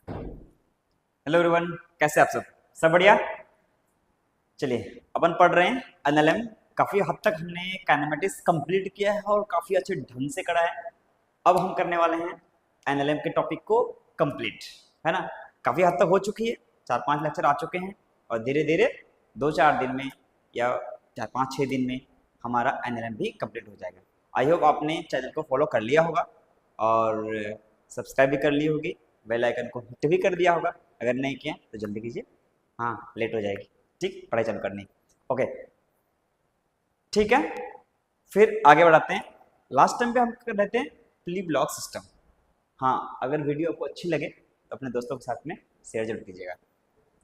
Hello everyone, कैसे आप सब बढ़िया। चलिए अपन पढ़ रहे हैं एनएलएम। काफ़ी हद तक हमने काइनेमेटिक्स कंप्लीट किया है और काफ़ी अच्छे ढंग से करा है। अब हम करने वाले हैं एनएलएम के टॉपिक को कंप्लीट, है ना। काफ़ी हद तक हो चुकी है, 4-5 लेक्चर आ चुके हैं और धीरे धीरे 2-4 दिन में या 4-5-6 दिन में हमारा एनएलएम भी कंप्लीट हो जाएगा। आई होप आपने चैनल को फॉलो कर लिया होगा और सब्सक्राइब भी कर ली होगी, बेल आइकन को हिट भी कर दिया होगा। अगर नहीं किया तो जल्दी कीजिए, हाँ लेट हो जाएगी। ठीक, पढ़ाई चालू करनी। ओके ठीक है, फिर आगे बढ़ाते हैं। लास्ट टाइम पे हम कर रहे थे पुली ब्लॉक सिस्टम। हाँ, अगर वीडियो आपको अच्छी लगे तो अपने दोस्तों के साथ में शेयर जरूर कीजिएगा।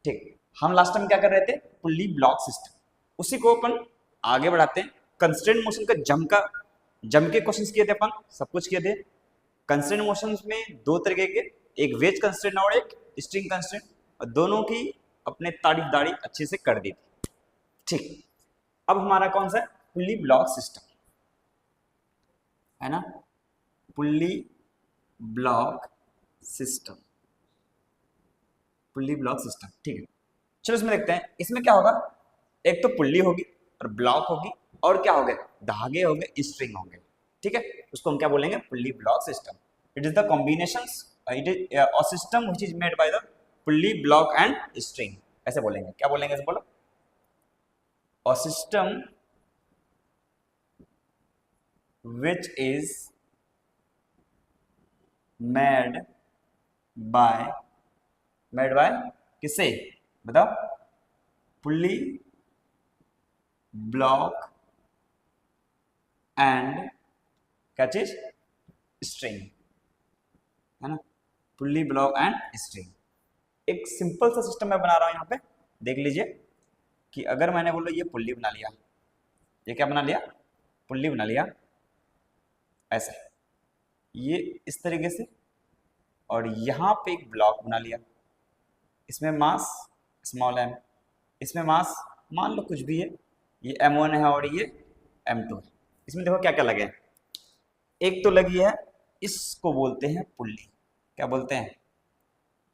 ठीक, हम लास्ट टाइम क्या कर रहे थे, पुली ब्लॉक सिस्टम। उसी को अपन आगे बढ़ाते हैं। कंस्ट्रेंट मोशन का जम के क्वेश्चंस किए थे अपन, सब कुछ किए थे। कंस्ट्रेंट मोशंस में दो तरीके के, एक वेज कंस्ट्रेंट और एक स्ट्रिंग कंस्ट्रेंट, और दोनों की अपने तारीफदारी अच्छे से कर दी थी। ठीक, अब हमारा कौन सा पुली ब्लॉक सिस्टम है ना, पुली ब्लॉक सिस्टम, पुली ब्लॉक सिस्टम। ठीक है, चलो इसमें देखते हैं। इसमें क्या होगा, एक तो पुल्ली होगी और ब्लॉक होगी और क्या हो गए, धागे हो गए, स्ट्रिंग होंगे। ठीक है, उसको हम क्या बोलेंगे, pulley block system. It is the combination, it is a system which is made by the pulley block and string. ऐसे बोलेंगे, क्या बोलेंगे ऐसे बोलो, a system which is made by किससे बताओ, पुल्ली ब्लॉक एंड क्या चीज, स्ट्रिंग, है ना। Pulley block and string. एक सिंपल सा सिस्टम मैं बना रहा हूं यहाँ पे, देख लीजिए कि अगर मैंने बोलो ये पुल्ली बना लिया, ये क्या बना लिया, पुल्ली बना लिया ऐसे, ये इस तरीके से, और यहाँ पे एक ब्लॉक बना लिया, इसमें मास स्मॉल m, इसमें मास मान लो कुछ भी है, ये m1 है और ये m2 है। इसमें देखो क्या क्या लगे, एक तो लगी है, इसको बोलते हैं पुल्ली, क्या बोलते हैं,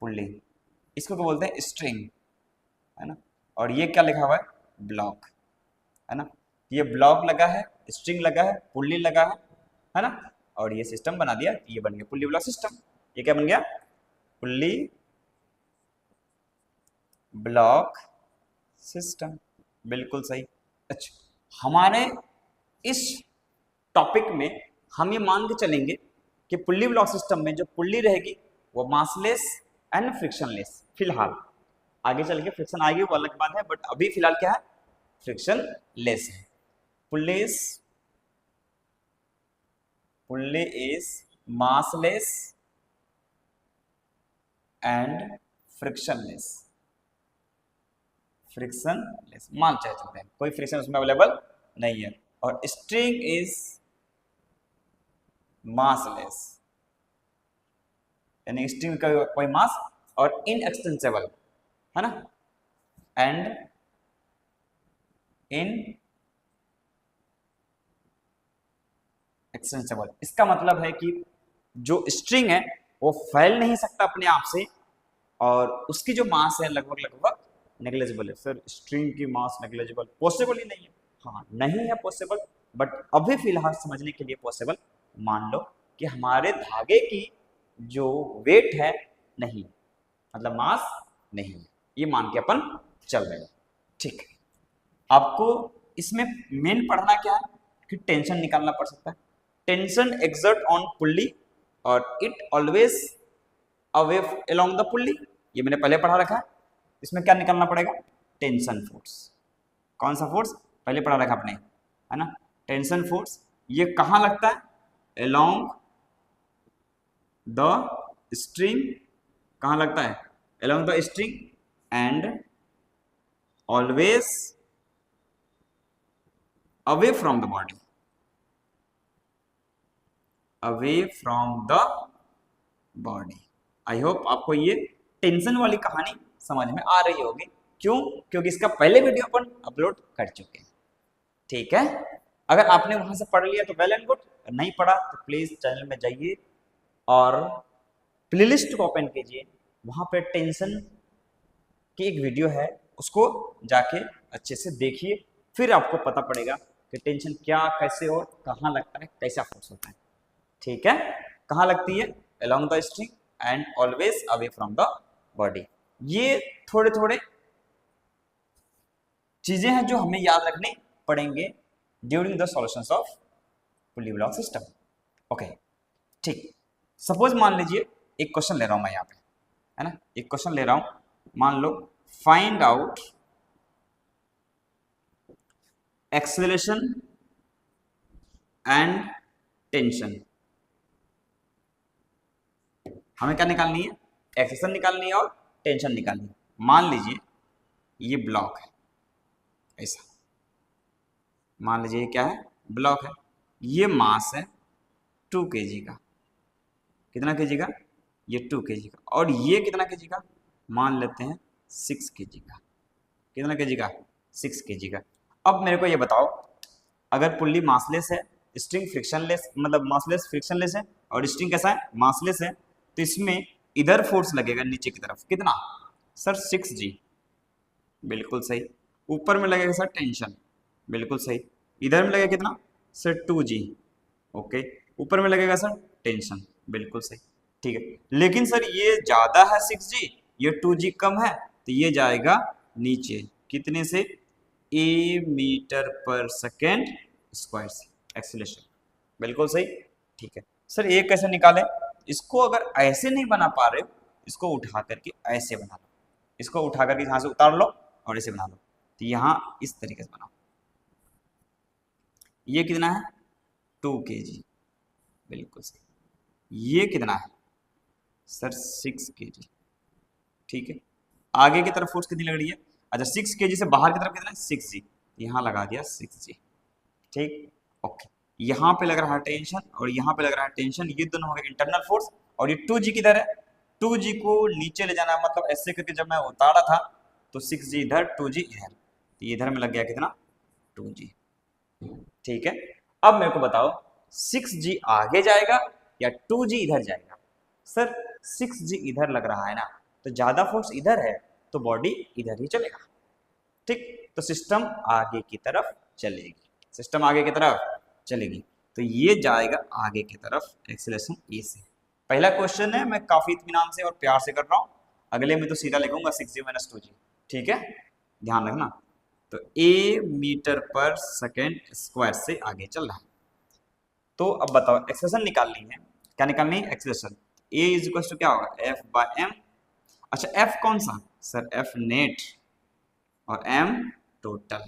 पुल्ली। इसको क्या बोलते हैं, स्ट्रिंग, है ना। और ये क्या लिखा हुआ है, ब्लॉक, है ना। ये ब्लॉक लगा है, स्ट्रिंग लगा है, पुल्ली लगा है ना। और ये सिस्टम बना दिया, ये बन गया पुल्ली ब्लॉक सिस्टम। ये क्या बन गया, पुल्ली ब्लॉक सिस्टम, बिल्कुल सही। अच्छा, हमारे इस टॉपिक में हम ये मान के चलेंगे कि पुल्ली ब्लॉक सिस्टम में जो पुल्ली रहेगी वो मासलेस एंड फ्रिक्शनलेस। फिलहाल आगे चल के फ्रिक्शन आएगी वो अलग बात है, बट अभी फिलहाल क्या है, फ्रिक्शन लेस है। Pulley is massless and frictionless, frictionless मान चाहे चलते हैं, कोई फ्रिक्शन उसमें अवेलेबल नहीं है। और स्ट्रिंग इज मासलेस, यानी स्ट्रिंग का कोई मास और इनएक्सटेंसिबल, है ना, एंड इन एक्सटेंसिबल। इसका मतलब है कि जो स्ट्रिंग है वो फैल नहीं सकता अपने आप से, और उसकी जो मास है लगभग लगभग नेग्लेजिबल है। सर स्ट्रिंग की मास नेग्लेजिबल पॉसिबल ही नहीं है, हाँ नहीं है पॉसिबल, बट अभी फिलहाल समझने के लिए पॉसिबल मान लो कि हमारे धागे की जो वेट है नहीं, मतलब मास नहीं है, ये मान के अपन चल रहे हैं। ठीक, आपको इसमें मेन पढ़ना क्या है कि टेंशन निकालना पड़ सकता है। टेंशन एक्सर्ट ऑन पुल्ली और it always away along the pulley, ये मैंने पहले पढ़ा रखा है। इसमें क्या निकालना पड़ेगा, टेंशन फोर्स। कौन सा फोर्स, पहले पढ़ा रखा आपने, है ना। टेंशन फोर्स ये कहाँ लगता है, अलोंग द स्ट्रिंग, कहाँ लगता है, along the string and always away from the body, away from the body. I hope आपको ये टेंशन वाली कहानी समझ में आ रही होगी। क्यों, क्योंकि इसका पहले वीडियो अपन अपलोड कर चुके हैं। ठीक है, अगर आपने वहां से पढ़ लिया तो वेल एंड गुड, नहीं पढ़ा तो प्लीज चैनल में जाइए और प्लेलिस्ट को ओपन कीजिए, वहां पे टेंशन की एक वीडियो है, उसको जाके अच्छे से देखिए, फिर आपको पता पड़ेगा कि टेंशन क्या, कैसे और कहाँ लगता है, कैसा फोर्स होता है। ठीक है, कहाँ लगती है? Along the string and always away from the body. ये थोड़े थोड़े चीजें हैं जो हमें याद रखने पड़ेंगे during the solutions of pulley block system. Okay, ठीक। सपोज मान लीजिए एक क्वेश्चन ले रहा हूं मैं यहाँ पे, है ना, एक क्वेश्चन ले रहा हूं, मान लो find out acceleration and tension. हमें क्या निकालनी है? एक्सेलरेशन निकालनी है और टेंशन निकालनी है। मान लीजिए ये ब्लॉक है, ऐसा मान लीजिए क्या है? ब्लॉक है। ये मास है 2 kg का। कितना kg का? ये 2 kg का। और ये कितना kg का? मान लेते हैं 6 kg का। कितना kg का? 6 kg का। अब मेरे को ये बताओ, अगर पुल्ली मासलेस है, स्ट्रिंग फ्रिक्शनलेस, मतलब मासलेस फ्रिक्शनलेस है, और स्ट्रिंग कैसा है? मासलेस है, तो इसमें इधर फोर्स लगेगा नीचे की तरफ, कितना? Sir 6G। बिल्कुल सही। ऊपर में लगेगा सर टेंशन, बिल्कुल सही। इधर में लगेगा कितना? Sir 2G। ओके, ऊपर में लगेगा सर टेंशन, बिल्कुल सही। ठीक है, लेकिन सर ये ज्यादा है 6G, ये 2G कम है, तो ये जाएगा नीचे, कितने से? ए मीटर पर सेकेंड स्क्वायर से एक्सीलरेशन, बिल्कुल सही। ठीक है सर, ये कैसे निकालें? इसको अगर ऐसे नहीं बना पा रहे हो, इसको उठा करके ऐसे बना लो, इसको उठा करके यहाँ से उतार लो और ऐसे बना लो, तो यहाँ इस तरीके से बनाओ। ये कितना है? 2 kg, बिल्कुल सही। ये कितना है सर? 6 kg। ठीक है, आगे की तरफ फोर्स कितनी लग रही है? अच्छा, 6 kg से बाहर की तरफ कितना है? 6G। यहाँ लगा दिया 6G। ठीक, ओके। यहाँ पे लग रहा है टेंशन और यहाँ पे लग रहा है टेंशन, ये दोनों हो गए इंटरनल फोर्स। और ये 2G किधर है? 2G को नीचे ले जाना है, मतलब ऐसे करके जब मैं उतारा था तो 6G इधर, 2G इधर, तो ये इधर में लग गया कितना? 2G। ठीक है, अब मेरे को बताओ 6G आगे जाएगा या 2G इधर जाएगा? सर 6G इधर लग रहा है ना, तो ज्यादा फोर्स इधर है, तो बॉडी इधर ही चलेगा। ठीक, तो सिस्टम आगे की तरफ चलेगी, सिस्टम आगे की तरफ चलेगी, तो ये जाएगा आगे की तरफ एक्सेलरेशन ए से। पहला क्वेश्चन है, मैं काफी इत्मीनान से और प्यार से कर रहा हूँ, अगले में तो सीधा लिखूंगा 6G - 2G। ठीक है, ध्यान रखना। तो ए मीटर पर सेकेंड स्क्वायर से आगे चल रहा है। तो अब बताओ एक्सेलरेशन निकालनी है, क्या निकालनी है? Acceleration. A is equal to क्या होगा? F/m। अच्छा, F कौन सा? सर F नेट और M टोटल,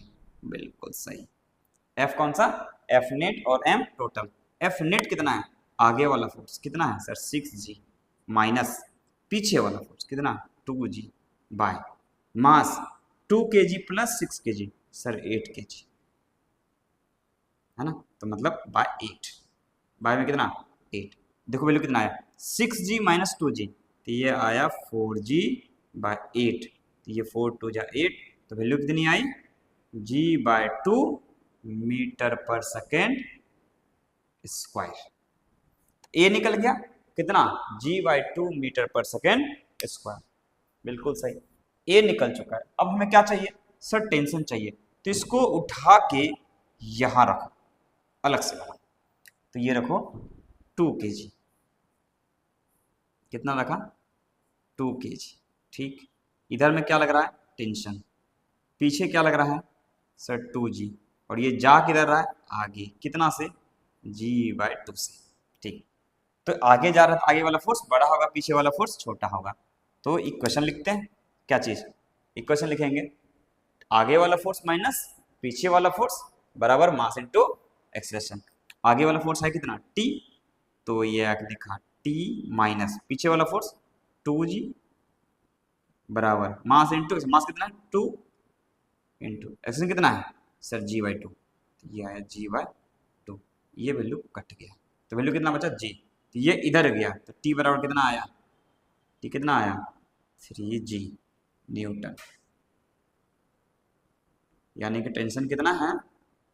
बिल्कुल सही। F कौन सा? F नेट और M टोटल। F नेट कितना है? आगे वाला फोर्स कितना है सर? 6G माइनस पीछे वाला फोर्स कितना? 2G by mass 2 kg plus 6 kg, sir 8 kg, है ना, तो मतलब बाय 8, बाय में कितना? 8। देखो वैल्यू कितना आया? 6G माइनस 2G, तो ये आया 4G बाय 8, तो ये 4 2 जा 8, तो वैल्यू कितनी आई? G/2 metre per second square. ए निकल गया कितना? G/2 metre per second square, बिल्कुल सही। ए निकल चुका है। अब हमें क्या चाहिए? सर टेंशन चाहिए, तो इसको उठा के यहां रखो, अलग से रखो, तो ये रखो 2 kg। कितना रखा? 2 kg। ठीक, इधर में क्या लग रहा है? टेंशन। पीछे क्या लग रहा है? Sir 2G। और ये जा किधर रहा है? आगे, कितना से? G/2 से। ठीक, तो आगे जा रहा है, आगे वाला फोर्स बड़ा होगा, पीछे वाला फोर्स छोटा होगा। तो इक्वेशन लिखते हैं, क्या चीज? इक्वेशन लिखेंगे, आगे वाला फोर्स माइनस पीछे वाला फोर्स बराबर मास इनटू एक्सेलरेशन। आगे वाला फोर्स है कितना? T, तो ये आगे लिखा T माइनस पीछे वाला फोर्स 2G बराबर मास इनटू, मास कितना है? 2 इंटू एक्सेलरेशन कितना है सर? G/2, ये आया G/2। ये वैल्यू कट गया, तो वैल्यू कितना बचा? G, तो ये इधर गया, तो T बराबर कितना आया? T कितना आया? 3G न्यूटन, यानी कि टेंशन कितना है?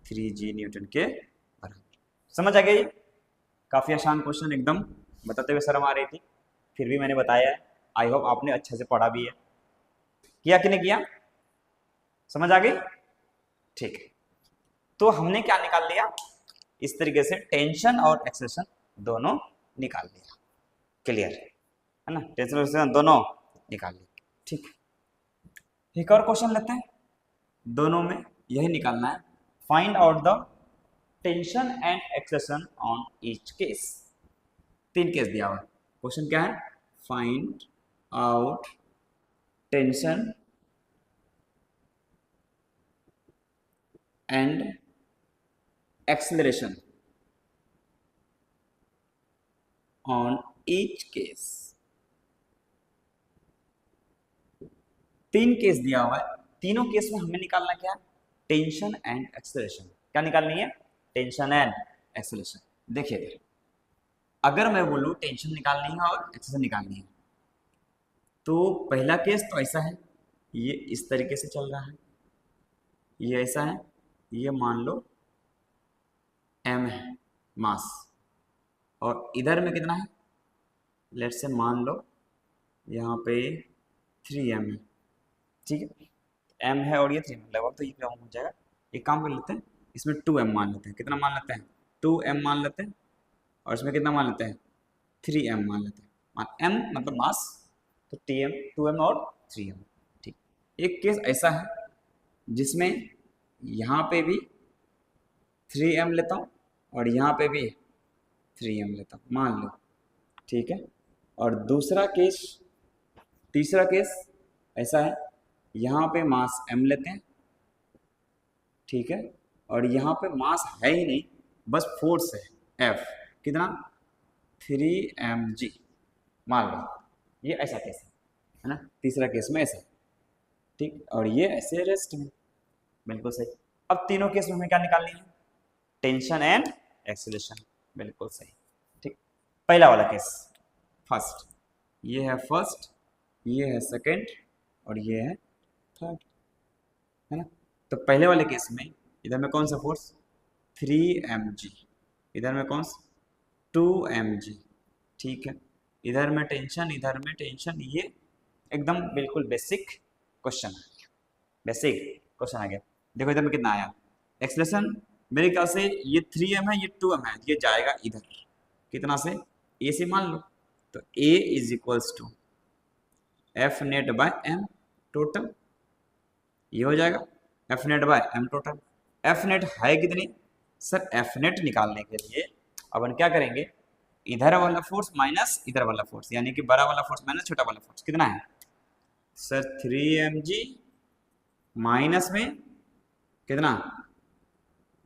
3G न्यूटन के बराबर। समझ आ गया? ये काफी आसान क्वेश्चन, एकदम बताते हुए शर्म आ रही थी, फिर भी मैंने बताया है। आई होप आपने अच्छे से पढ़ा भी है। किया कि नहीं किया? समझ आ गई? ठीक है, तो हमने क्या निकाल लिया इस तरीके से, टेंशन और एक्सेलरेशन दोनों निकाल लिया। क्लियर है ना? टेंशन और एक्सेलरेशन दोनों निकाल लिया। ठीक, एक और क्वेश्चन लेते हैं, दोनों में यही निकालना है। Find out the tension and acceleration on each case. 3 case दिया हुआ है। क्वेश्चन क्या है? Find out tension and acceleration on each case. 3 case दिया हुआ है, तीनों केस में हमें निकालना क्या है? Tension and acceleration. क्या निकालनी है? Tension and acceleration. देखिए, अगर मैं बोलूं टेंशन निकालनी है और एक्सेलरेशन निकालनी है, तो पहला केस तो ऐसा है, ये इस तरीके से चल रहा है, ये ऐसा है, ये मान लो m है मास, और इधर में कितना है? लेट से मान लो यहाँ पे 3m है, ठीक है, m है और ये 3m लगभग, तो ये क्या हो जाएगा? एक काम कर लेते हैं, इसमें 2m मान लेते हैं। कितना मान लेते हैं? 2m मान लेते हैं, और इसमें कितना मान लेते हैं? 3m मान लेते हैं। m मतलब मास, तो tm 2m और 3m। ठीक, एक केस ऐसा है जिसमें यहाँ पे भी 3m लेता हूँ और यहाँ पे भी 3m लेता हूँ, मान लो, ठीक है। और दूसरा केस, तीसरा केस ऐसा है, यहाँ पे मास m लेते हैं, ठीक है, और यहाँ पे मास है ही नहीं, बस फोर्स है F, कितना? 3mg मान लो। ये ऐसा केस है ना, तीसरा केस में ऐसा है, ठीक, और ये ऐसे रेस्ट में। बिल्कुल सही। अब तीनों केस में हमें क्या निकालनी है? Tension and acceleration. बिल्कुल सही। ठीक, पहला वाला केस, फर्स्ट, ये है फर्स्ट, ये है सेकंड, और ये है थर्ड, है ना। तो पहले वाले केस में इधर में कौन सा फोर्स? 3mg, इधर में कौन सा? 2mg, ठीक है। इधर में टेंशन, इधर में टेंशन, ये एकदम बिल्कुल बेसिक क्वेश्चन आ गया, बेसिक क्वेश्चन आ गया। देखो इधर में कितना आया एक्सेलरेशन, मेरे ख्याल से ये 3m है, ये 2m है, ये जाएगा इधर, कितना से? a से मान लो, तो a is equals to F net by M total, ये हो जाएगा F net by M total. F net है कितनी? सर एफ नेट निकालने के लिए अपन क्या करेंगे? इधर वाला फोर्स माइनस इधर वाला फोर्स, यानी कि बड़ा वाला फोर्स माइनस छोटा वाला फोर्स, कितना है सर? 3mg माइनस में कितना?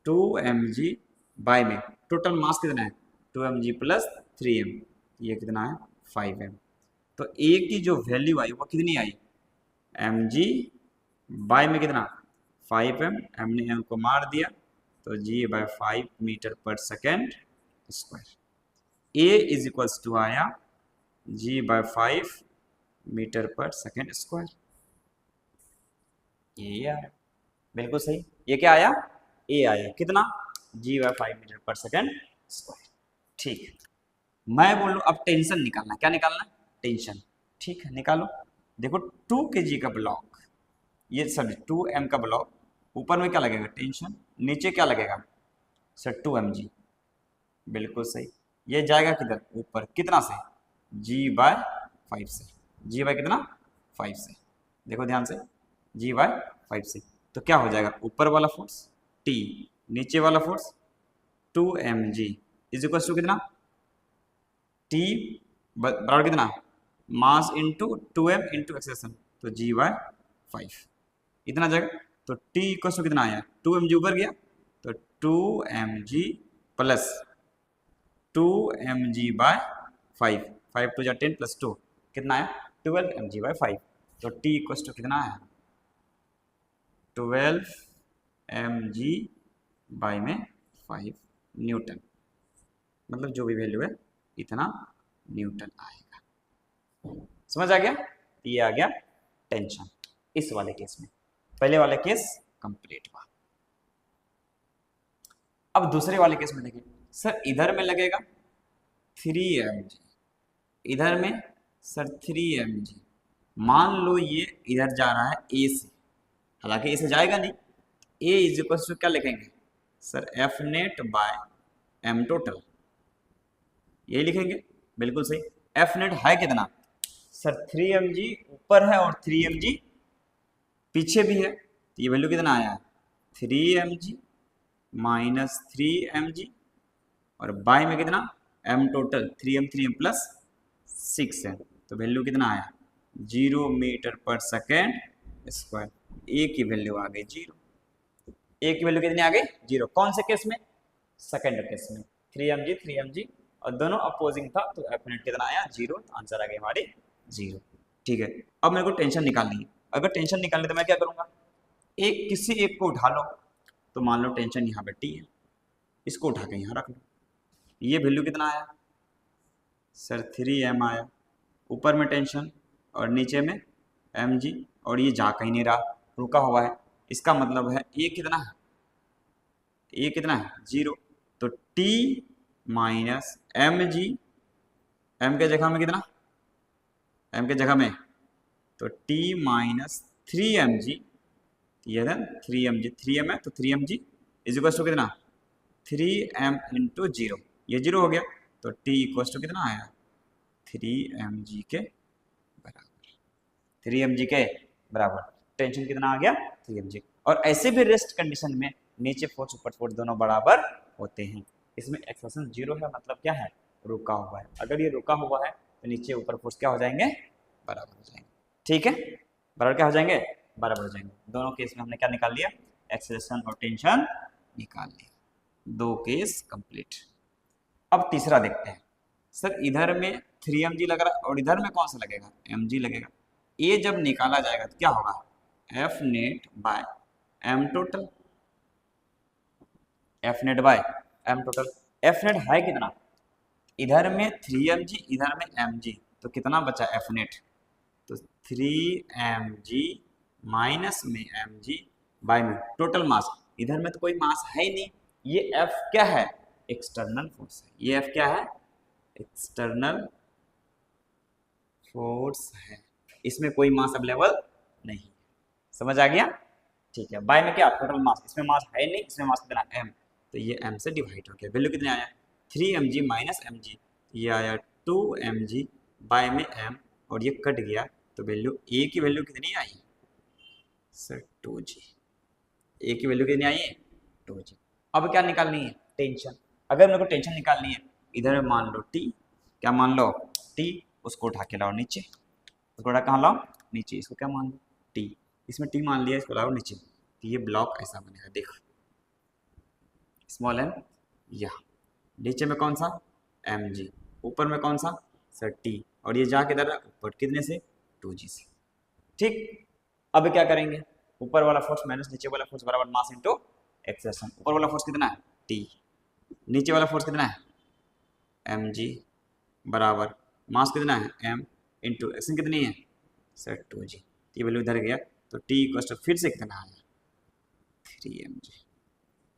2mg बाय में टोटल मास कितना है? 2mg प्लस 3m, ये कितना है? 5m। तो a की जो वैल्यू आई वो कितनी आई? mg बाय में कितना? 5m, m ने m को मार दिया, तो g by 5 metre per second square. a is equals to आया g by 5 metre per second square, ये आया। बिल्कुल सही, ये क्या आया? a आया, कितना? g by 5 metre per second square. ठीक है, मैं बोलूँ अब टेंशन निकालना, क्या निकालना? टेंशन, ठीक है, निकालो। देखो 2 kg का ब्लॉक, ये सॉरी 2m का ब्लॉक, ऊपर में क्या लगेगा? टेंशन, नीचे क्या लगेगा सर? 2mg। बिल्कुल सही, ये जाएगा किधर? ऊपर, कितना से? g बाय 5 से, g बाय कितना? 5 से। देखो ध्यान से, g बाय 5 से, तो क्या हो जाएगा? ऊपर वाला फोर्स t, नीचे वाला force 2mg is equal to कितना? t बराबर कितना? Mass into 2m into acceleration, तो g बाय 5 इतना जाएगा। तो t इक्वल टू कितना आया? 2mg ऊपर गया, तो 2mg plus 2mg bye 5, 5 to जा 10 प्लस 2 कितना आया? 12mg bye 5। तो t इक्वल टू कितना आया? 12mg बाय में 5 न्यूटन, मतलब जो भी वैल्यू है इतना न्यूटन आएगा। समझ आ गया? ये आ गया टेंशन इस वाले केस में। पहले वाले केस कंप्लीट हुआ। अब दूसरे वाले केस में देखिए, सर इधर में लगेगा 3mg, इधर में सर 3 mg, मान लो ये इधर जा रहा है ए से, हालांकि ए से जाएगा नहीं, ए इज इक्वल टू क्या लिखेंगे sir F net by M total, यही लिखेंगे, बिल्कुल सही। एफ नेट है कितना सर 3 mg ऊपर है और 3 mg पीछे भी है, तो ये वैल्यू कितना आया 3 mg माइनस 3 mg और बाय में कितना एम टोटल 3m प्लस 6 है, तो वैल्यू कितना आया 0 मीटर पर सेकेंड स्क्वायर। ए की वैल्यू आ गई 0, ए की वैल्यू कितनी आ गई 0, कौन से केस में सेकेंड केस में 3 mg और दोनों अपोजिंग था, तो एफ नेट कितना आया 0, तो आंसर आ गई हमारी 0। ठीक है, अब मेरे को टेंशन निकालनी है, अगर टेंशन निकालनी तो मैं क्या करूंगा, किसी एक को उठा लो, तो मान लो टेंशन यहाँ पे टी है, इसको उठा के यहाँ रख लो, ये वैल्यू कितना आया सर 3m आया, ऊपर में टेंशन और नीचे में mg, और ये जा कहीं नहीं रहा, रुका हुआ है, इसका मतलब है ये कितना है, ये कितना है 0, तो t माइनस mg, m के जगह में कितना, m के जगह में तो t माइनस 3mg, ये है 3mg, 3m है तो 3mg इज इक्वल टू कितना 3m इंटू 0, ये 0 हो गया, तो t इक्वल टू कितना आया 3mg के बराबर, 3mg के बराबर, टेंशन कितना आ गया 3mg। और ऐसे भी रेस्ट कंडीशन में नीचे फोर्स ऊपर फोर्स दोनों बराबर होते हैं, इसमें एक्सेशन 0 है, मतलब क्या है रुका हुआ है, अगर ये रुका हुआ है तो नीचे ऊपर फोर्स क्या हो जाएंगे बराबर हो जाएंगे। ठीक है, बराबर क्या हो जाएंगे बराबर हो जाएंगे। दोनों केस में हमने क्या निकाल लिया, एक्सेलरेशन और टेंशन निकाल लिया, 2 केस कंप्लीट। अब तीसरा देखते हैं, सर इधर में 3mg लग रहा है और इधर में कौन सा लगेगा mg लगेगा, ये जब निकाला जाएगा तो क्या होगा F net by M total, F net by M total, F net है कितना, इधर में 3mg इधर में mg, तो कितना बचा एफ नेट, तो 3mg माइनस में mg बाय में टोटल मास, इधर में तो कोई मास है ही नहीं, ये F क्या है एक्सटर्नल फोर्स है, ये F क्या है एक्सटर्नल फोर्स है, इसमें कोई मास अवेलेबल नहीं, समझ आ गया। ठीक है, बाय में क्या टोटल मास, इसमें मास है नहीं, इसमें मास कितना m, तो ये m से डिवाइड हो गया, वैल्यू कितने आया 3mg माइनस mg, ये आया 2mg बाय में m, और ये कट गया, तो वैल्यू a की वैल्यू कितनी आई सर 2g, a की वैल्यू कितनी आई है 2g। अब क्या निकालनी है टेंशन, अगर मेरे को टेंशन निकालनी है, इधर मान लो t, क्या मान लो t, उसको उठा के लाओ नीचे, उसको उठा कहाँ लाओ नीचे, इसको क्या मान लो t, इसमें t मान लिया, इसको लाओ नीचे, तो ये ब्लॉक ऐसा बनेगा, देखो स्मॉल m, यहाँ नीचे में कौन सा mg, ऊपर में कौन सा सर t, और ये जा किधर ऊपर कितने से 2g से। ठीक, अब क्या करेंगे, ऊपर वाला फोर्स माइनस नीचे वाला फोर्स बराबर मास इनटू एक्सेलरेशन, ऊपर वाला फोर्स कितना है t, नीचे वाला फोर्स कितना है mg बराबर मास कितना है m इंटू एक्शन कितनी है सर 2g, ये वैल्यू इधर गया, तो t इक्वल फिर से कितना आया 3mg,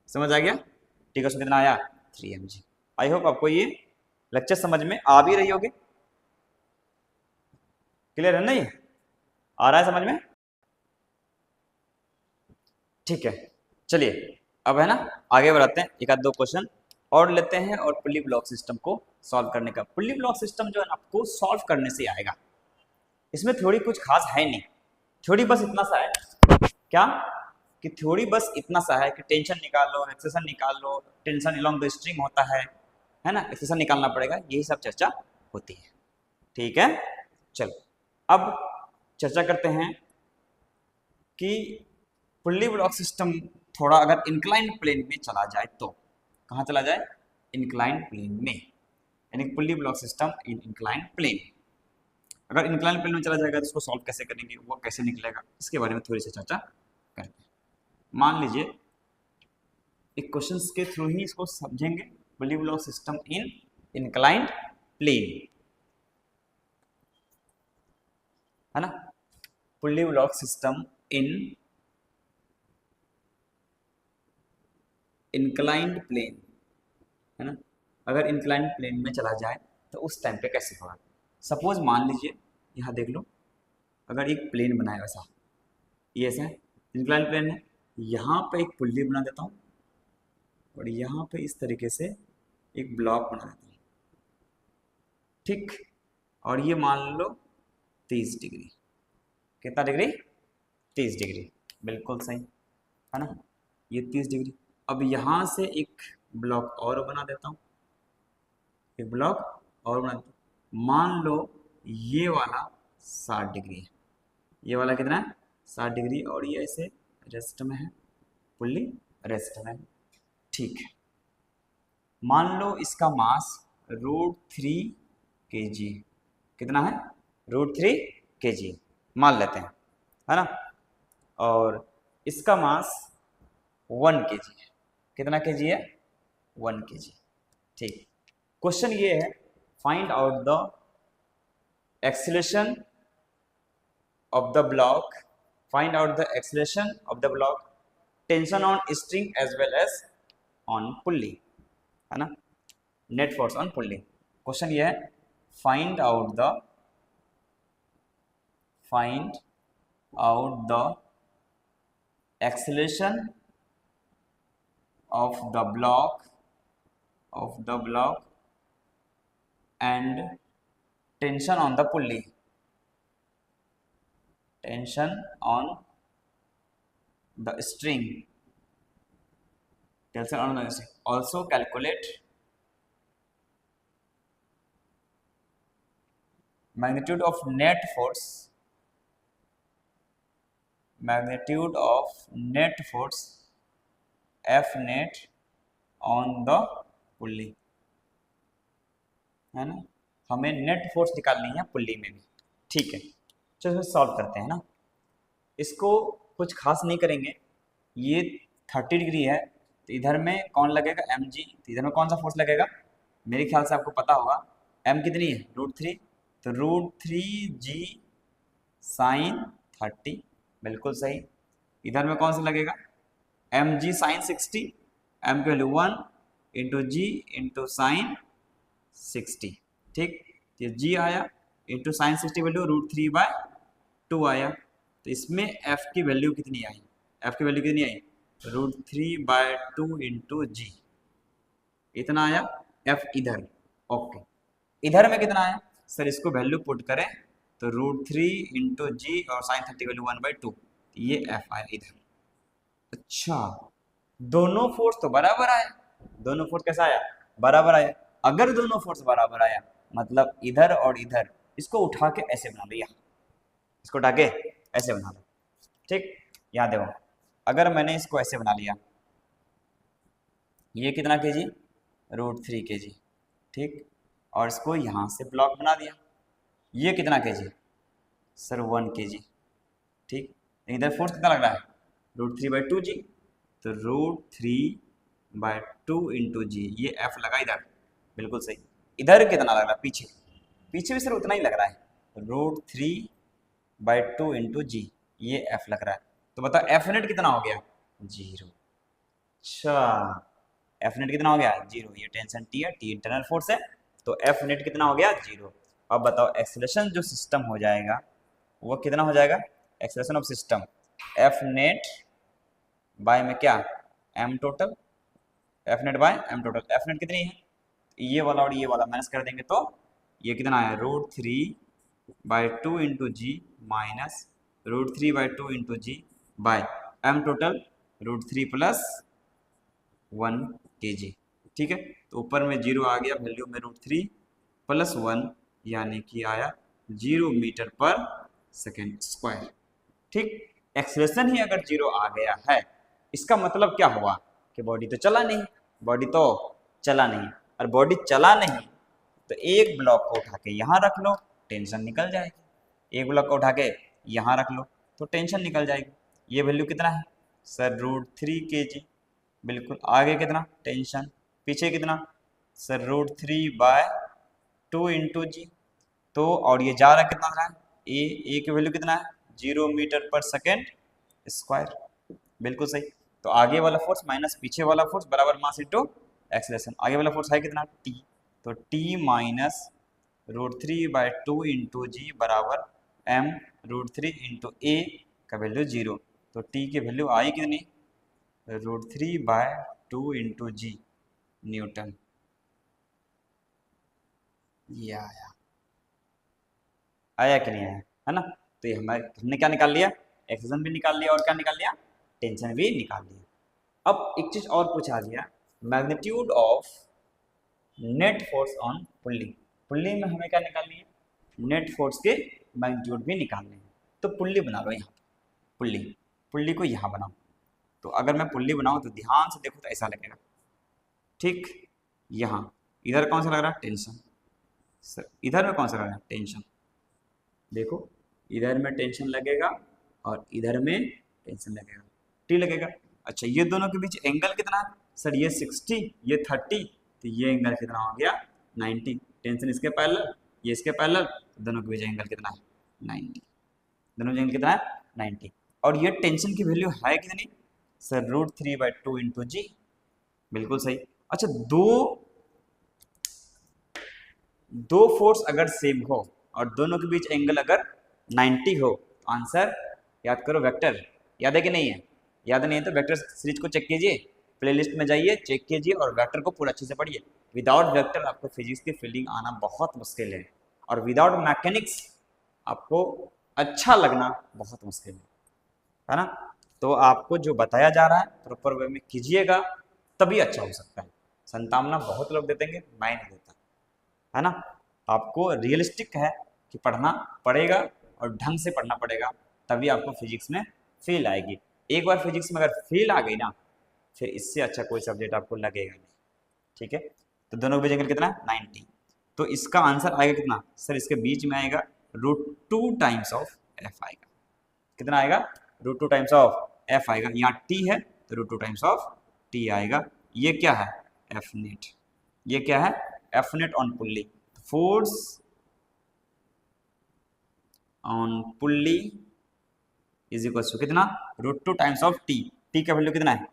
समझ आ गया, t इक्वल कितना आया 3mg। आई होप आपको ये लेक्चर समझ में आ भी रही होगी, क्लियर है ना, ये आ रहा है समझ में। ठीक है, चलिए अब है ना आगे बढ़ाते हैं, एक आध 2 क्वेश्चन और लेते हैं, और पुल्ली ब्लॉक सिस्टम को सॉल्व करने का, पुल्ली ब्लॉक सिस्टम जो है आपको सॉल्व करने से आएगा, इसमें थ्योरी कुछ खास है नहीं, थ्योरी बस इतना सा है, क्या कि थ्योरी बस इतना सा है कि टेंशन निकाल लो, एक्सेशन निकाल लो, टेंशन अलोंग द स्ट्रिंग होता है ना, एक्सेशन निकालना पड़ेगा, यही सब चर्चा होती है। ठीक है, चलो अब चर्चा करते हैं कि पुल्ली ब्लॉक सिस्टम थोड़ा अगर इंक्लाइंड प्लेन में चला जाए, तो कहाँ चला जाए इंक्लाइंड प्लेन में, यानी pulley block system in inclined plane, अगर इंक्लाइंड प्लेन में चला जाएगा तो उसको सॉल्व कैसे करेंगे, वो कैसे निकलेगा, इसके बारे में थोड़ी सी चर्चा करते हैं। मान लीजिए एक क्वेश्चन के थ्रू ही इसको समझेंगे, pulley block system in inclined plane, है ना, pulley block system in inclined plane, है ना, अगर इंक्लाइंड प्लेन में चला जाए तो उस टाइम पे कैसे होगा, सपोज मान लीजिए यहाँ देख लो, अगर एक प्लेन बना है वैसा, ये ऐसा है इंक्लाइन प्लेन है, यहाँ पे एक पुल्ली बना देता हूँ और यहाँ पे इस तरीके से एक ब्लॉक बना देता हूँ, ठीक। और ये मान लो 30 डिग्री, कितना डिग्री? 30 डिग्री, बिल्कुल सही है ना, ये 30 डिग्री। अब यहाँ से एक ब्लॉक और बना देता हूँ, एक ब्लॉक और बना देता हूँ। मान लो ये वाला 60 डिग्री है, ये वाला कितना है? 60 डिग्री, और ये ऐसे रेस्ट में है, पुल्ली रेस्ट में है, ठीक है। मान लो इसका मास √3 kg, कितना है? √3 kg मान लेते हैं, है ना। और इसका मास 1 kg है, कितना kg है? 1 kg, ठीक। क्वेश्चन ये है, find out the acceleration of the block, find out the acceleration of the block, tension on string as well as on pulley, है ना, net force on pulley। Question ये है, find out the acceleration of the block and tension on the pulley, tension on the string, tension on the string। Also calculate magnitude of net force F net on the pulley, है ना। हमें net force निकालनी है pulley में भी, ठीक है। चलो सॉल्व करते हैं ना। इसको कुछ खास नहीं करेंगे, ये 30 डिग्री है तो इधर में कौन लगेगा? mg, तो इधर में कौन सा फोर्स लगेगा? मेरे ख्याल से आपको पता होगा, m कितनी है? √3, तो √3g sin 30, बिल्कुल सही। इधर में कौन सा लगेगा? mg sin 60, m की वैल्यू 1 इंटू जी इंटू साइन 60, ठीक। ये g आया इंटू साइन 60 वैल्यू √3/2 आया, तो इसमें f की वैल्यू कितनी आई? f की वैल्यू कितनी आई? √3/2 इंटू जी, इतना आया f इधर, ओके। इधर में कितना आया? सर इसको वैल्यू पुट करें तो √3 इंटू जी और साइन 30 वैल्यू 1/2, ये f आया इधर। अच्छा, दोनों फोर्स तो बराबर आया, दोनों फोर्स कैसा आया? बराबर आया। अगर दोनों फोर्स बराबर आया मतलब इधर और इधर, इसको उठा के ऐसे बना लिया, इसको उठा के ऐसे बना लो, ठीक। यहाँ देखो, अगर मैंने इसको ऐसे बना लिया, ये कितना kg? √3 kg, ठीक। और इसको यहाँ से ब्लॉक बना दिया, ये कितना kg? सर 1 kg, ठीक। इधर फोर्स कितना लग रहा है? √3/2g, तो √3/2 इंटू जी, ये f लगा इधर, बिल्कुल सही। इधर कितना लग रहा है? पीछे, पीछे भी सर उतना ही लग रहा है, √3/2 इंटू जी, ये f लग रहा है। तो बताओ f नेट कितना हो गया? 0। अच्छा, f नेट कितना हो गया? 0। ये टेंशन T है, T इंटरनल फोर्स है, तो f नेट कितना हो गया? 0। अब बताओ एक्सेलरेशन जो सिस्टम हो जाएगा वो कितना हो जाएगा? Acceleration of system f net by में क्या? m total, f net by m total. f net कितनी है? ये वाला और ये वाला माइनस कर देंगे तो ये कितना आया? √3/2 इंटू जी माइनस √3/2 इंटू जी बाय m टोटल √3 + 1 kg, ठीक है। तो ऊपर में 0 आ गया, वैल्यू में √3 + 1 यानी कि आया 0 मीटर पर सेकेंड स्क्वायर, ठीक। एक्सेलरेशन ही अगर 0 आ गया है, इसका मतलब क्या हुआ? कि बॉडी तो चला नहीं, बॉडी तो चला नहीं, और बॉडी चला नहीं तो एक ब्लॉक को उठा के यहाँ रख लो, टेंशन निकल जाएगी। एक ब्लॉक को उठा के यहाँ रख लो तो टेंशन निकल जाएगी। ये वैल्यू कितना है? सर √3 kg, बिल्कुल। आगे कितना? टेंशन। पीछे कितना? सर √3/2 इंटू जी, तो और ये जा रहा कितना रहा है? ए की वैल्यू कितना है? 0 मीटर पर सेकेंड स्क्वायर, बिल्कुल सही। तो आगे वाला फोर्स माइनस पीछे वाला फोर्स बराबर मास इंटू एक्सेलरेशन। आगे वाला फोर्स है कितना? टी, तो टी माइनस √3/2 बराबर m√3 का वैल्यू 0। तो टी की वैल्यू आई कितनी, √3/2 न्यूटन। ये आया कि नहीं आया, है ना। तो ये हमने क्या निकाल लिया, एक्सेलरेशन भी निकाल लिया और क्या निकाल लिया, टेंशन भी निकाल लिया। अब एक चीज और पूछा गया, magnitude of net force on pulley. Pulley में हमें क्या निकालनी है, नेट फोर्स के मैग्नीट्यूड भी निकालने हैं। तो पुल्ली बना लो यहाँ, पुल्ली को यहाँ बनाओ। तो अगर मैं पुल्ली बनाऊँ तो ध्यान से देखो तो ऐसा लगेगा, ठीक। यहाँ इधर कौन सा लग रहा है, टेंशन। सर इधर में कौन सा लग रहा है, टेंशन। देखो इधर में टेंशन लगेगा और इधर में टेंशन लगेगा, टी लगेगा। अच्छा ये दोनों के बीच एंगल कितना है, सर ये 60 ये 30, तो ये एंगल कितना हो गया, 90। टेंशन इसके पैरेलल, ये इसके पैरेलल, तो दोनों के बीच एंगल कितना है, 90। दोनों एंगल कितना है, 90। और ये टेंशन की वैल्यू है कितनी, सर √3/2 जी, बिल्कुल सही। अच्छा दो फोर्स अगर सेम हो और दोनों के बीच एंगल अगर 90 हो, तो आंसर याद करो वेक्टर। याद है कि नहीं है, याद नहीं है तो वेक्टर सीरीज को चेक कीजिए, प्लेलिस्ट में जाइए, चेक कीजिए और वेक्टर को पूरा अच्छे से पढ़िए। विदाउट वेक्टर आपको फिजिक्स की फील्डिंग आना बहुत मुश्किल है, और विदाउट मैकेनिक्स आपको अच्छा लगना बहुत मुश्किल है ना। तो आपको जो बताया जा रहा है प्रॉपर वे में कीजिएगा, तभी अच्छा हो सकता है। संतावना बहुत लोग देते हैं, मैं नहीं देता, है ना। आपको रियलिस्टिक है कि पढ़ना पड़ेगा और ढंग से पढ़ना पड़ेगा, तभी आपको फिजिक्स में फील आएगी। एक बार फिजिक्स में अगर फील आ गई ना, फिर इससे अच्छा कोई सब्जेक्ट आपको लगेगा नहीं, ठीक है। तो दोनों के बीच एंगल कितना, 90। तो इसका आंसर आएगा कितना, सर इसके बीच में आएगा √2 टाइम्स ऑफ एफ आएगा। कितना आएगा, √2 टाइम्स ऑफ एफ आएगा। यहाँ टी है तो √2 टाइम्स ऑफ टी आएगा। ये क्या है, एफ नेट। ये क्या है, F net on pulley. Force on pulley is equal to कितना, √2 टाइम्स ऑफ टी। टी का वैल्यू कितना है,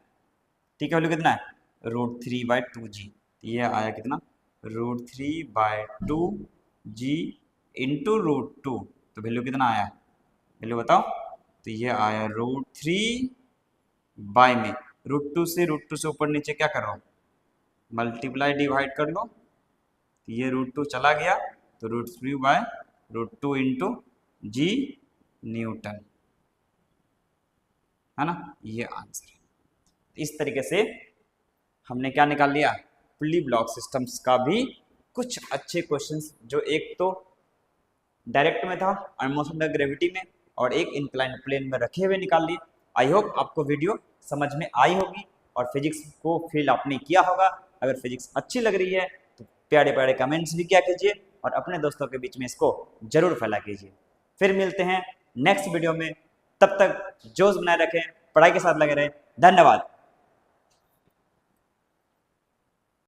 टी का वैल्यू कितना है, √3/2 जी। ये आया कितना, √3/2 जी इंटू √2। तो वैल्यू कितना आया, वैल्यू बताओ। तो ये आया √3 बाय में √2 से ऊपर नीचे क्या करो, मल्टीप्लाई डिवाइड कर लो। तो ये √2 चला गया, तो √3/√2 इंटू जी न्यूटन, है ना। ये आंसर है। इस तरीके से हमने क्या निकाल लिया, पुल्ली ब्लॉक सिस्टम्स का भी कुछ अच्छे क्वेश्चंस, जो एक तो डायरेक्ट में था ऑलमोस्ट अंडर ग्रेविटी में, और एक इंक्लाइंड प्लेन में रखे हुए निकाल लिए। आई होप आपको वीडियो समझ में आई होगी और फिजिक्स को फील आपने किया होगा। अगर फिजिक्स अच्छी लग रही है तो प्यारे प्यारे कमेंट्स भी किया कीजिए और अपने दोस्तों के बीच में इसको जरूर फैला कीजिए। फिर मिलते हैं नेक्स्ट वीडियो में, तब तक जोश बनाए रखें, पढ़ाई के साथ लगे रहें। धन्यवाद।